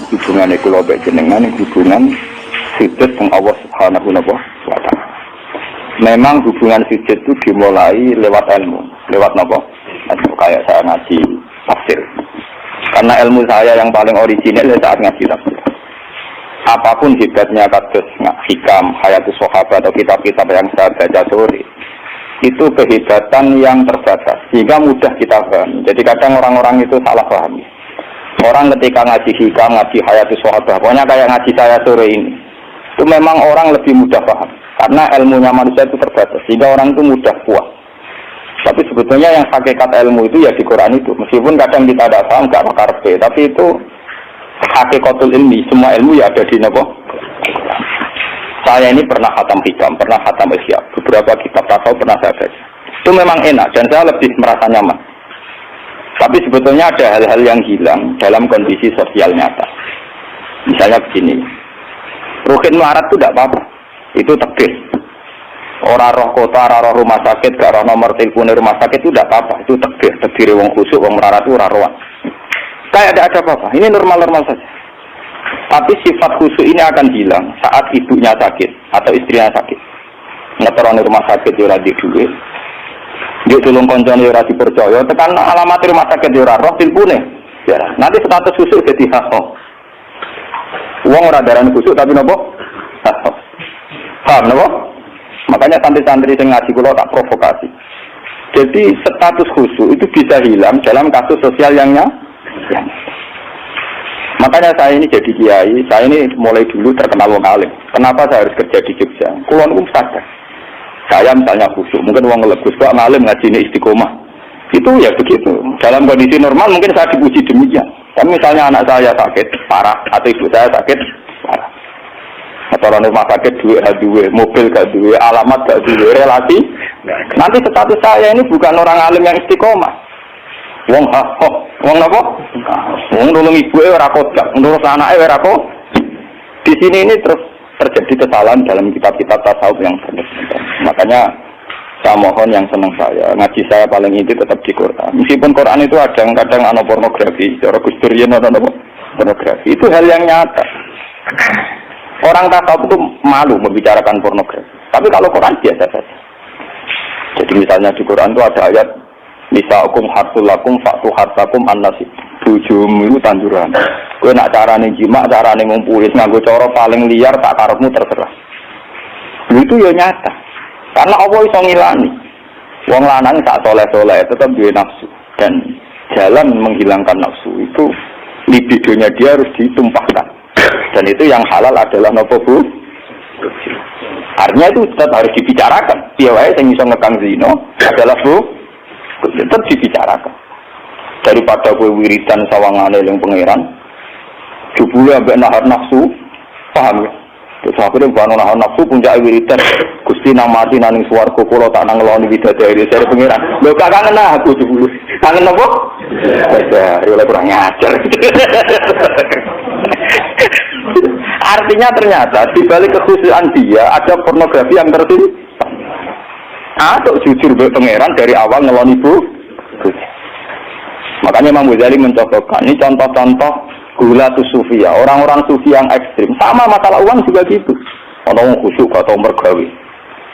Hubungan itu loh jenengan hubungan sujud dengan Allah Subhanahu wa Ta'ala. Memang hubungan sujud itu dimulai lewat ilmu, lewat apa? Kayak saya ngaji tafsir. Karena ilmu saya yang paling original saat ngaji tafsir. Apapun hebatnya kados hikam, hayatus sahabat atau kitab-kitab yang saya baca sore, itu kehebatan yang terbatas sehingga mudah kita paham. Jadi kadang orang-orang itu salah paham. Orang ketika ngaji hikam, ngaji hayatus sahabat, pokoknya kayak ngaji saya sore ini, itu memang orang lebih mudah paham karena ilmunya manusia itu terbatas sehingga orang itu mudah puas. Tapi sebetulnya yang hakikat ilmu itu ya di Quran itu, meskipun kadang kita tidak paham, tidak karpe, tapi itu hakikatul ilmi, semua ilmu ya ada di Nabi. Saya ini pernah khatam hikam, pernah khatam ihya, beberapa kitab tasawuf pernah saya baca. Itu memang enak dan saya lebih merasa nyaman. Tapi sebetulnya ada hal-hal yang hilang dalam kondisi sosial nyata. Misalnya begini, ruhin melarat itu tidak apa-apa, itu tegis. Orang roh kota, orang roh rumah sakit, orang nomor telepon rumah sakit itu tidak apa-apa, itu tegis. Terdiri wong khusyuk, wong melarat itu orang rohan. Kayak tidak ada apa-apa, ini normal-normal saja. Tapi sifat khusyuk ini akan hilang saat ibunya sakit atau istrinya sakit. Ngeteroni rumah sakit ora di duit. Dia tulung koncone ora dipercaya, tekan alamat rumah sakit ora roh tilpune. Ya, nanti status khusyuk jadi haso. Wong ora darani khusyuk tapi napa? Haso. Paham napa? Makanya santri-santri sing ngaji kula tak provokasi. Jadi status khusyuk itu bisa hilang dalam kasus sosial yang nyata. Makanya saya ini jadi kiai, saya ini mulai dulu terkenal wong alim. Kenapa saya harus kerja di Jogja? Kulon pun sadar. Saya misalnya khusyuk, mungkin uang legus, Pak ngalim ngaji ini istiqomah. Itu ya begitu. Dalam kondisi normal mungkin saya dipuji demikian. Tapi misalnya anak saya sakit parah atau ibu saya sakit parah. Atau orang rumah sakit duit, mobil gak duit, alamat gak duit, relasi. Nanti status saya ini bukan orang alim yang istiqomah. Wong wong apa? Wong nulung ibu ora kodak, nulung anake ora kok. Di sini ini terus terjadi kesalahan dalam kitab-kitab tasawuf yang benar. Makanya saya mohon yang senang saya, ngaji saya paling inti tetap di Quran. Meskipun Quran itu ada kadang ada pornografi, cara Gusdurian ada pornografi. Itu hal yang nyata. Orang tasawuf itu malu membicarakan pornografi. Tapi kalau Quran biasa saja. Jadi misalnya di Quran itu ada ayat nisa'ukum harsulakum fa'tu harsakum an-nasib. Bojomu itu tanduran. Kowe nak carane jima, carane ngumpuli nganggo cara paling liar tak karepmu terserah. Itu ya nyata. Karena Allah iso ngilani. Wong lanang sak soleh-soleh tetap duwe nafsu dan jalan menghilangkan nafsu itu libidonya dia harus ditumpahkan. Dan itu yang halal adalah napa Bu? Artinya itu tetap harus dibicarakan. Piye wae sing iso ngekang zina adalah Bu, tetap dibicarakan. Daripada kowe wiridan sawangane ning pangeran jebule ambek nahan nafsu, paham ya? Terus akhirnya bukan nahan nafsu puncak wiridan Gusti nang mati nang swarga kula tak nang ngeloni widadari dari pangeran. Lho gak kangen aku jebule. Kangen apa? Ya oleh kurang ngajar. Artinya ternyata di balik kekhusyukan dia ada pornografi yang tertulis. Atau jujur be pangeran dari awal ngeloni Bu. Makanya Imam Ghazali mencontohkan ini contoh-contoh gulatus sufia, orang-orang sufi yang ekstrim. Sama masalah uang juga gitu. Orang khusyuk atau mergawe,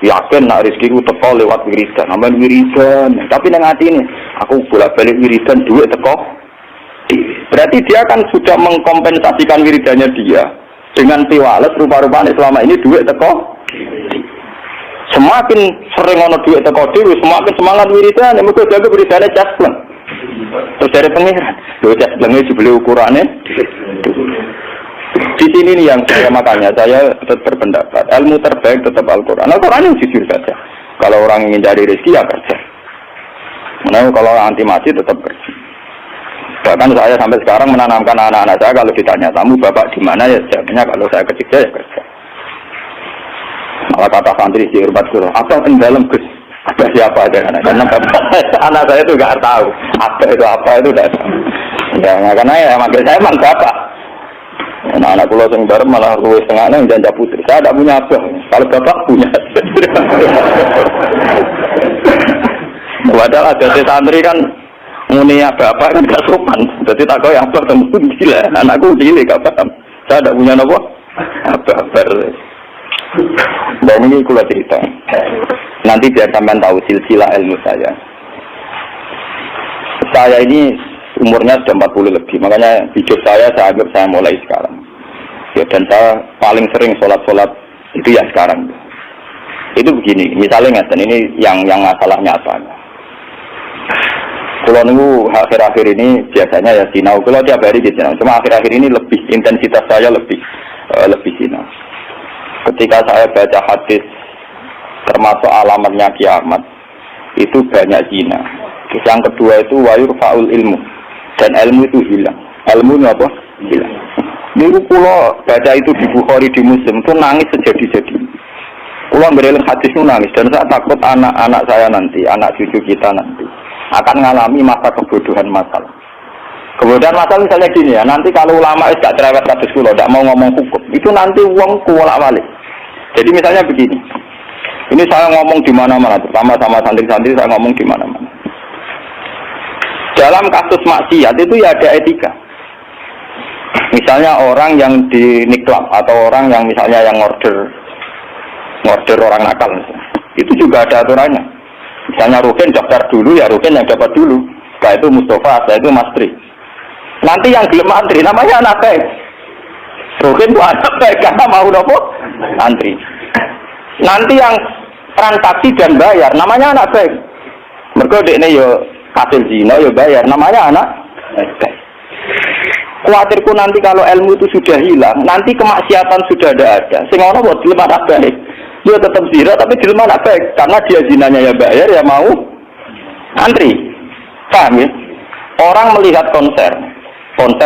yakin nak rezeki ku teko lewat wiridan, aman wiridan. Tapi nang hati ini, aku bolak-balik wiridan duit teko. Berarti dia kan sudah mengkompensasikan wiridannya dia dengan piwales rupa-rupanya selama ini duit teko. Semakin sering ono duit teko dhewe, semakin semangat wiridan, mergo jaga wiridane jaspleng. Terus dari pengiran, loh jasplengnya dibeli ukurannya. Di sini nih yang saya makanya saya tetap berpendapat ilmu terbaik tetap Al-Quran. Al-Quran yang jujur saja. Kalau orang ingin cari rezeki ya kerja. Kalau anti mati tetap kerja. Bahkan saya sampai sekarang menanamkan anak-anak saya kalau ditanya kamu bapak di mana ya jawabnya kalau saya kerja ya kerja. Malah kata santri di hormat guru, apa di dalam Gus? Ada siapa aja karena anak saya itu nggak tahu apa itu tidak tahu. Ya karena ya makanya saya emang bapak. Anak pulau yang baru malah luwes tengahnya yang janda putri. Saya tidak punya abah. Kalau bapak punya. Padahal ada santri kan muni bapak kan gak sopan. Jadi tak kau yang abah temu gila. Anakku gila gak paham. Saya tidak punya apa. Abah. Dan ini aku cerita. Nanti biar sampean tahu silsilah ilmu saya. Saya ini umurnya sudah 40 lebih. Makanya hidup saya anggap saya mulai sekarang. Ya, dan saya paling sering sholat itu ya sekarang. Itu begini. Misalnya ini yang masalah nyata. Kalau nunggu akhir-akhir ini biasanya ya sinau. Kalau tiap hari di sinau. Cuma akhir-akhir ini lebih intensitas saya lebih sinau. Ketika saya baca hadis termasuk alamatnya kiamat itu banyak zina. Yang kedua itu wayur faul ilmu dan ilmu itu hilang. Ilmu itu apa? Hilang. Dulu pulau baca itu di Bukhari di Muslim itu nangis sejadi-jadi. Pulau bereling hadis itu nangis dan saya takut anak-anak saya nanti, anak cucu kita nanti akan mengalami masa kebodohan masalah. Kebodohan masalah misalnya gini ya, nanti kalau ulama itu gak cerewet kados kula, tidak mau ngomong hukum, itu nanti uang kuwalak-walik. Jadi misalnya begini, ini saya ngomong di mana-mana, terutama sama santri-santri saya ngomong di mana-mana. Dalam kasus maksiat itu ya ada etika. Misalnya orang yang di niklab atau orang yang misalnya yang order orang nakal, itu juga ada aturannya. Misalnya Rukin daftar dulu, ya Rukin yang dapat dulu. Setelah itu Mustafa, setelah itu Mas Tri. Nanti yang gelem antri, namanya anak baik. Rukin itu anak baik, karena mau nopo antri. Nanti yang transaksi dan bayar, namanya anak baik. Mereka dekne yo hasil zina yo bayar, namanya anak baik. Khawatirku nanti kalau ilmu itu sudah hilang, nanti kemaksiatan sudah ada. Sing ono buat gelem anak baik. Dia tetap zina tapi gelem anak baik, karena dia zinanya ya bayar ya mau antri. Paham ya? Orang melihat konser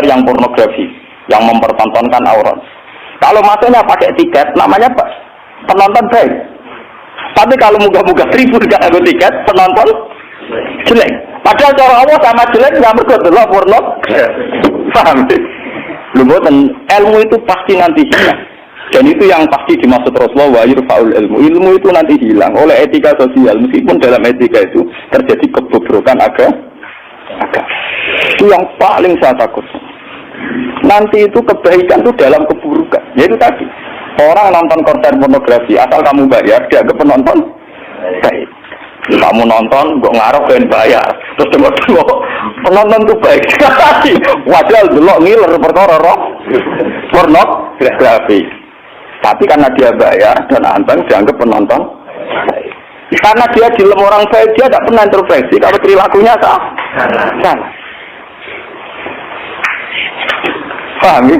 yang pornografi, yang mempertontonkan aurat. Kalau masuknya pakai tiket, namanya penonton baik. Tapi kalau muka-muka tribun gak ada tiket, penonton jelek. Padahal cara Allah sama jelek nggak mergo porno. Paham? Lumputan ilmu itu pasti nanti hilang. Dan itu yang pasti dimaksud Rasulullah wa yurfa'ul ilmu. Ilmu itu nanti hilang oleh etika sosial. Meskipun dalam etika itu terjadi kebobrokan agama. Itu yang paling saya takut. Nanti itu kebaikan itu dalam keburukan. Yaitu tadi orang nonton konser pornografi asal kamu bayar dia ke penonton baik. Kamu nonton kok ngarep ben bayar. Terus tengok penonton itu baik. Wajar delok ngiler perkara pornografi. Tapi karena dia bayar dan anteng dianggap penonton baik. Karena dia dilem orang baik, dia tidak pernah introspeksi kalau perilakunya salah. Paham ya?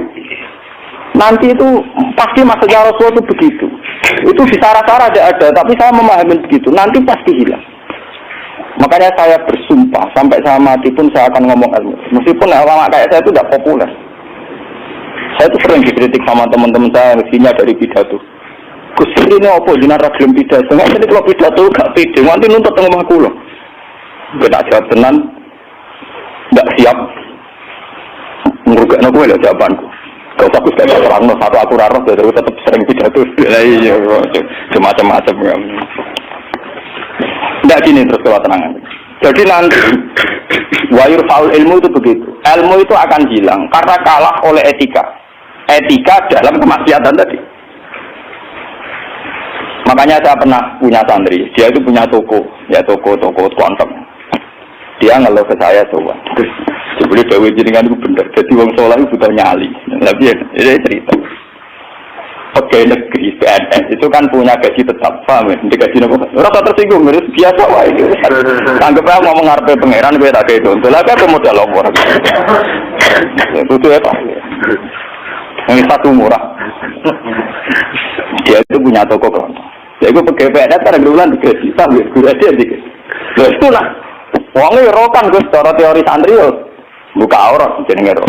Nanti itu pasti maksudnya Rasulullah itu begitu. Itu di sarah-sarah ada, tapi saya memahami begitu. Nanti pasti hilang. Makanya saya bersumpah sampai saya mati pun saya akan ngomong ilmu. Meskipun ulama kayak saya itu tidak populer. Saya itu sering dikritik sama teman-teman saya mestinya dari pidato. Gus ini apa jenengan ra gelem pidato? Nggak jadi kalau pidato gak pede, nanti nuntut teng omahku lho. Kita jawab tenan enggak siap. Ngurugakno kowe lho jawabanku. Kau takut kayak terang satu aku raro, terus tetap sering pidato. Iya, semacam-macam. Tidak gini terus kalau tenangan. Jadi nanti wayur faul ilmu itu begitu. Ilmu itu akan hilang karena kalah oleh etika. Etika dalam kemaksiatan tadi. Makanya saya pernah punya santri. Dia itu punya toko konten. Dia ngeluh ke saya coba. Sebelum dewi jenengan itu bener. Jadi wong soleh itu butuh nyali. Tapi ya cerita. Pegawai negeri PNS itu kan punya gaji tetap, paham ya? Gaji apa? Rasa tersinggung, harus biasa wah itu. Anggapnya mau mengarpe pangeran, gue tak kayak itu. Itulah kan modal lapor. Itu ya pak. Yang satu murah. Dia itu punya toko kan. Ya gue pegawai PNS kan bulan gaji, paham ya? Gue aja dikit. Terus itulah. Uangnya rokan gue secara teori santri yo. buka aurat jenenge ro.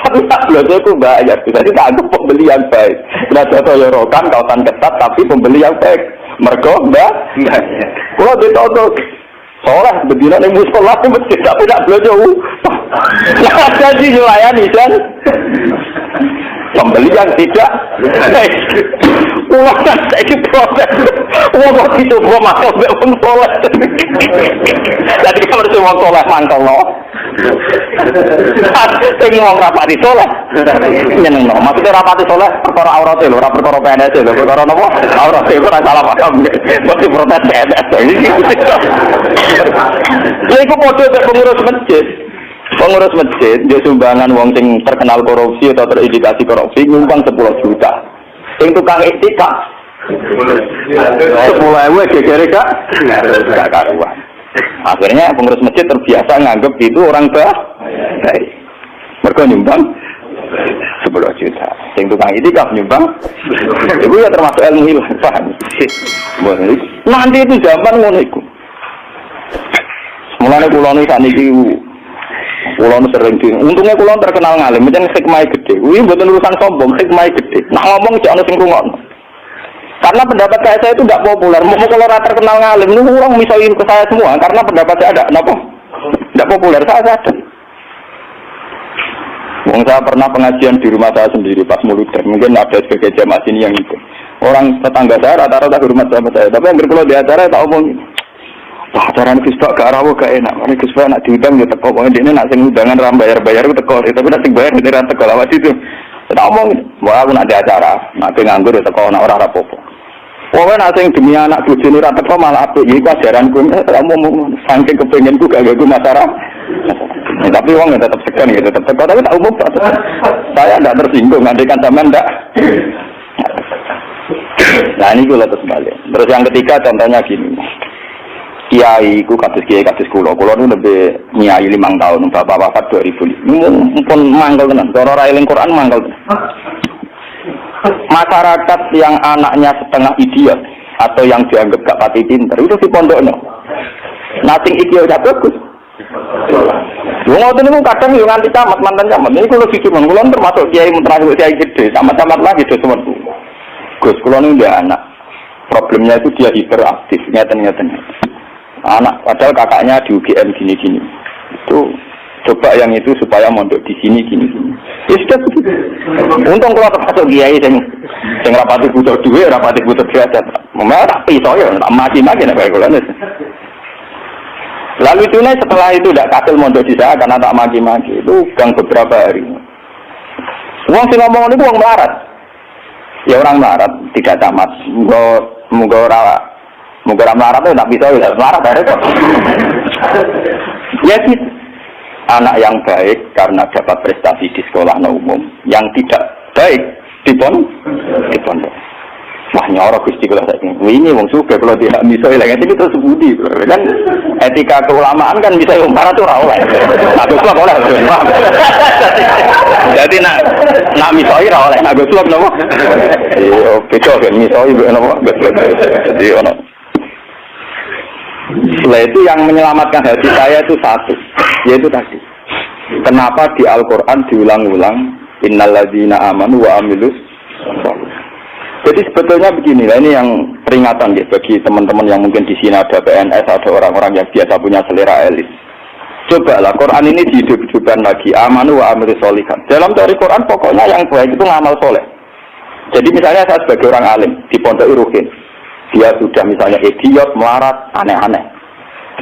Tapi tak blojo ku bayar. Jadi tak anggap pembeli yang baik. Nah contoh ya rokan kautan ketat tapi pembeli yang baik. Mergo mbak. Kalau ditoto soleh bedina ning musala masjid tapi tak blojo. Nah jadi dilayani kan. Pembeli yang tidak uang saiki proses uang itu gua masuk mbek wong soleh jadi harus wong soleh mangkel no sing wong rapati soleh nyenengno maksudnya rapati soleh perkara aurate lho ora perkara PNS lho perkara napa aurate ora salah paham mesti protes PNS lha iku padha mek pengurus masjid. Pengurus masjid, dia sumbangan wong sing terkenal korupsi atau terindikasi korupsi nyumbang 10 juta. Sing tukang etika 10.000 gegere Kak. Enggak karuan. Akhirnya pengurus masjid terbiasa nganggep itu orang baik. Mergo nyumbang 10 juta. Sing tukang etika nyumbang itu ya termasuk ilmu hilang, paham? Nanti itu zaman ngono iku. Mulane kula niki saniki kulo sering di, untungnya kulo terkenal ngalim, macam hikmah gede. Wih, bukan urusan sombong, hikmah gede. Nah ngomong jangan sing rungokno. Karena pendapat saya itu tidak populer. Mau kalau terkenal ngalim, ini orang misalin ke saya semua. Karena pendapat saya ada, kenapa? Tidak populer, saya sadar. Saya pernah pengajian di rumah saya sendiri pas muluter. Mungkin ada sebagai jamaah sini yang itu. Orang tetangga saya rata-rata di rumah saya. Tapi yang berkeluar di acara tak omong. Wah, acara Gus Pak gak rawuh gak enak. Mane Gus Pak nak diundang yo teko. Pokoke dene nak sing undangan ra bayar-bayar ku teko. Tapi nak sing bayar dene ra teko lawat itu. Tak omong, wah aku nak ada acara. Nak nganggur yo teko nak ora apa-apa. Pokoke nak sing demi anak bojone ra teko malah apik. Iki ajaranku. Omong saking kepengenku gak gagu masyarakat. Tapi uang tetap segan ya tetap teko. Tapi tak umum. Saya tidak tersinggung. Ngandikan zaman ndak. Nah ini gue lepas balik. Terus yang ketiga contohnya gini. Kiai ku kados kula nu lebih nyai 5 tahun, bapak wafat 2000. Mumpun mangkel tenan, cara ra eling Quran mangkel. Masyarakat yang anaknya setengah idiot atau yang dianggap gak pati pinter itu di pondokno. Nah sing iki udah bagus. Yo ngoten niku kadang yo nganti camat mantan camat. Niku kula siji men kula termasuk kiai terakhir kiai gede, camat-camat lagi do temanku. Gus kula nu ndek anak. Problemnya itu dia hiperaktif, ngeten-ngeten. Anak padahal kakaknya di UGM gini-gini. Itu coba yang itu supaya mondok di sini gini-gini. Ya sudah begitu. Untung kalau termasuk kiai sing rapati butuh duit, rapati butuh derajat. Memang tak pisau ya, tak maki-maki nek kula. Lalu itu setelah itu tidak kasil mondok di sana karena tak maki-maki. Itu gang beberapa hari. Uang sing ngomong itu uang melarat. Ya orang melarat tidak tamat. Muga ora melarat itu tak bisa ya melarat dari kok. Ya gitu. Anak yang baik karena dapat prestasi di sekolah umum, yang tidak baik di pondok. Wah nyoro Gusti kula saiki. Ini wong sugih kalau tidak bisa ilang itu terus budi. Kan etika keulamaan kan bisa melarat ora oleh. Aku suka oleh. Jadi nak misoi ora oleh. Aku suka napa? Iya, beda kan misoi napa? Jadi ono. Setelah itu yang menyelamatkan hati saya itu satu, yaitu tadi. Kenapa di Al-Quran diulang-ulang innalladzina amanu wa amilus sholihat. Jadi sebetulnya begini, ini yang peringatan ya bagi teman-teman yang mungkin di sini ada PNS, ada orang-orang yang biasa punya selera elit. Cobalah Quran ini dihidup-hidupkan lagi, amanu wa amilus sholihat. Dalam teori Quran pokoknya yang baik itu ngamal soleh. Jadi misalnya saya sebagai orang alim di Pondok Ruhin. Dia sudah misalnya idiot, melarat, aneh-aneh.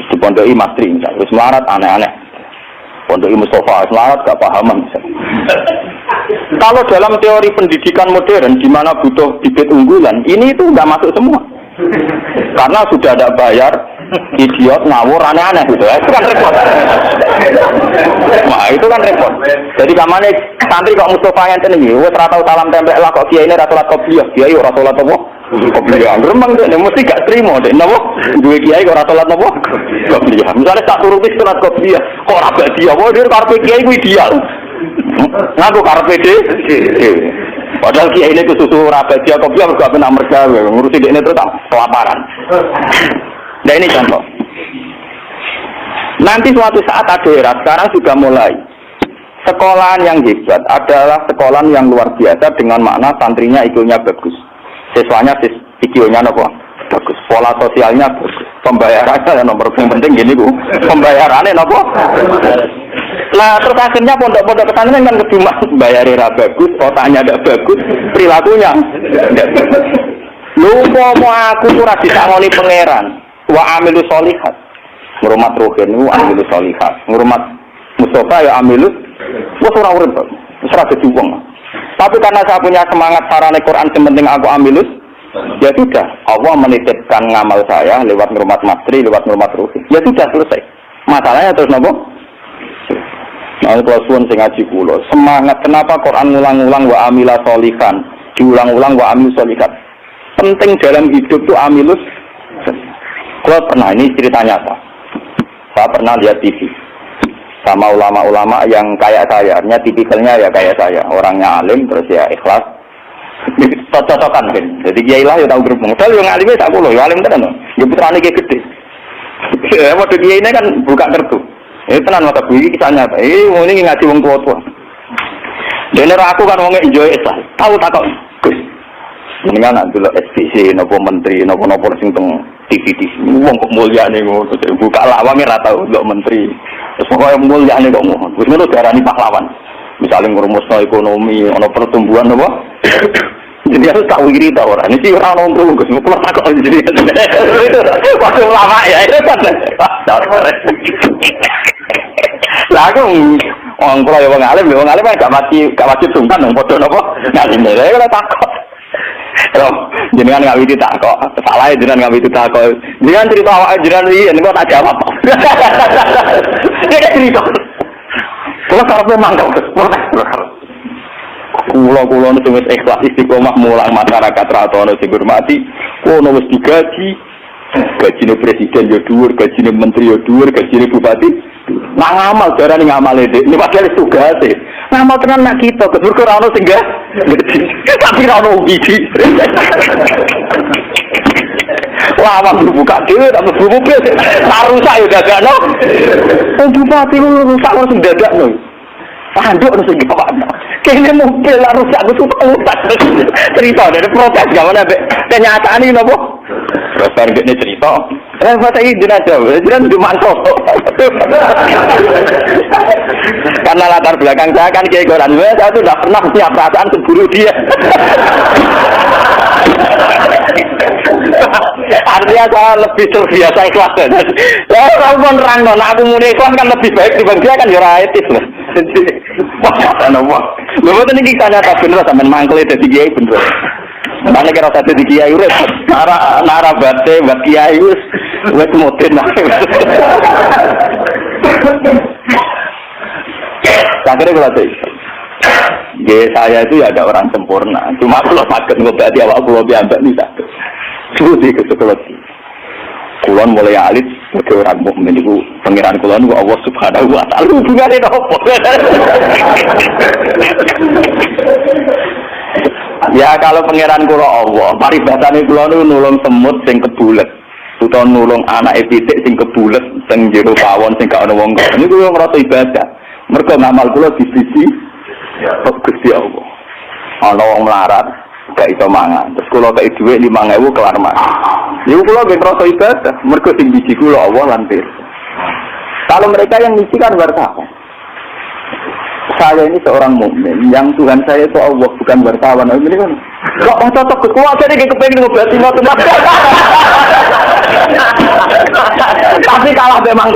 Di Pondok Mastri misalnya, terus melarat, aneh-aneh. Pondok Mustafa, melarat, gak pahaman misalnya. Kalau dalam teori pendidikan modern, di mana butuh bibit unggulan, ini itu nggak masuk semua. Karena sudah ada bayar, idiot, ngawur, aneh-aneh gitu. Itu kan repot. Nah, itu kan repot. Jadi kamane santri kok Mustafa yang ini, wes ratau salam tempel lah kok kiai ini rasulat kopiah, kiai rasulat apa? Kopiah. Remang deh, mesti gak terima deh. Napa? Dua kiai kok rasulat apa? Kopiah. Misalnya tak turuti surat kopiah, kok rapat dia, wah dia karpe kiai gue ideal. Ngaku karpe deh. Padahal kiai ini kesusu rapat dia kopiah juga pernah mereka ngurusi dia ini terus kelaparan. Nah ini contoh. Nanti suatu saat ada era, sekarang sudah mulai. Sekolahan yang hebat adalah sekolahan yang luar biasa dengan makna santrinya IQ-nya bagus. Siswanya IQ-nya bagus. Pola sosialnya bagus. Pembayarannya nomor yang penting gini Bu. Pembayarannya Nah terus akhirnya pondok-pondok pesantren kan kedua bayarnya bagus, otaknya tidak bagus, perilakunya tidak bagus. Lupa mau aku kurang disangoni pangeran. Wa amilu solihat. Ngurmat rohin wa amilu solihat. Ngurmat Mustafa ya amilu. Wes ora urip, wis ora dadi wong. Tapi karena saya punya semangat sarane Quran sementing aku amilus, ya sudah, Allah menitipkan ngamal saya lewat ngurmat matri, lewat ngurmat ruhi. Ya sudah selesai. Masalahnya terus nopo? Nah, kalau suwun sing ngaji kula, semangat kenapa Quran ngulang-ulang wa amila sholihan, diulang-ulang wa amil sholihat. Penting dalam hidup itu amilus. Kalau pernah ini cerita nyata. Saya pernah lihat TV. Sama ulama-ulama yang kayak saya, artinya tipikalnya ya kayak saya, orangnya alim terus ya ikhlas, cocok-cocokan kan. Jadi kiai lah ya tahu grup modal yang alimnya tak loh, yang alim tenan, ya putrane kayak gede. Waktu kiai ini kan buka kartu, ini tenan mata gue kisahnya apa? Ini ngaji wong tua-tua. Dan aku kan wongnya enjoy ikhlas, tahu tak kok, Gus. Mendingan nak dulu SPC, nopo menteri, nopo sing teng TV, wong kok mulia nih, buka lawang ya tahu untuk menteri. Terus pokoknya mulia nih kok mohon. Terus itu darah ini pahlawan. Misalnya ngurumusno ekonomi, ono pertumbuhan apa? Jadi harus tahu diri tahu orang. Ini sih orang nongkrong Gus, mau keluar kok jadi. Waktu lama ya itu kan. Lah aku orang kalau yang alim kan gak wajib sungkan dong foto apa? Ngalim deh, kalau takut. Jenengan nggak bisa tak kok, salah jenengan nggak bisa tak kok. Jenengan cerita awak jenengan ini kok tak jawab. Dia cerita. Kalau kalau memang kau kulo nu wis ikhlas istiqomah mulang masyarakat ratono sing hormati, kulo wis digaji. Gajine presiden yo dhuwur, gajine menteri yo dhuwur, gajine bupati. Nah ngamal darane ngamale Dik. Ini padahal tugase. Ngamal tenan nak kita kedur ora ono sing gak. Tapi ora ono biji. Wah, wong buka dhewe tak mlebu mobil. Rusak yo dadakno. Wong bupati rusak kok sing dadakno. Anduk sing gawakno. Kene mobil rusak wis utak. Cerita dari protes gak mana kenyataan iki napa? Dasar gini cerita. Saya ini jenazah di mangkok. Karena latar belakang saya kan kayak Quran, saya tuh tidak pernah punya perasaan cemburu dia. Artinya saya lebih terbiasa ikhlas. Saya orang pun nerang nona aku mau ikhlas kan lebih baik dibanding dia kan jurah etis lah. Lu betul ini kisah nyata bener sampai mangkel itu di kiai bener. Mana kira satu di kiai urut, nara bate buat kiai wes motin lah. Akhirnya kalau itu, saya itu ya ada orang sempurna. Cuma kalau sakit ngobati awak kulo biambak nih sakit. Sudah kesekelati. Kulon mulai alit sebagai orang mukmin itu pangeran kulon itu Allah Subhanahu Wa Taala hubungannya apa? Ya kalau pangeran kula Allah, paribatane kula niku nulung semut sing kebulet, utawa nulung anake pitik sing kebulet teng jero pawon sing gak ana wong kok. Niku yo ngrasa ibadah. Mergo ngamal kula disiji Gusti Allah. Ana wong melarat, gak iso mangan. Terus kula kei dhuwit 5.000 kelar mangan. Niku kula nggih ngrasa ibadah, mergo sing biji kula Allah lan pirsa. Kalau mereka yang ngisi kan wartawan. Saya ini seorang mukmin, yang Tuhan saya itu Allah bukan wartawan. Ini kan, kok cocok ke kuasa ini kepengen ngobati mau. Tapi kalau memang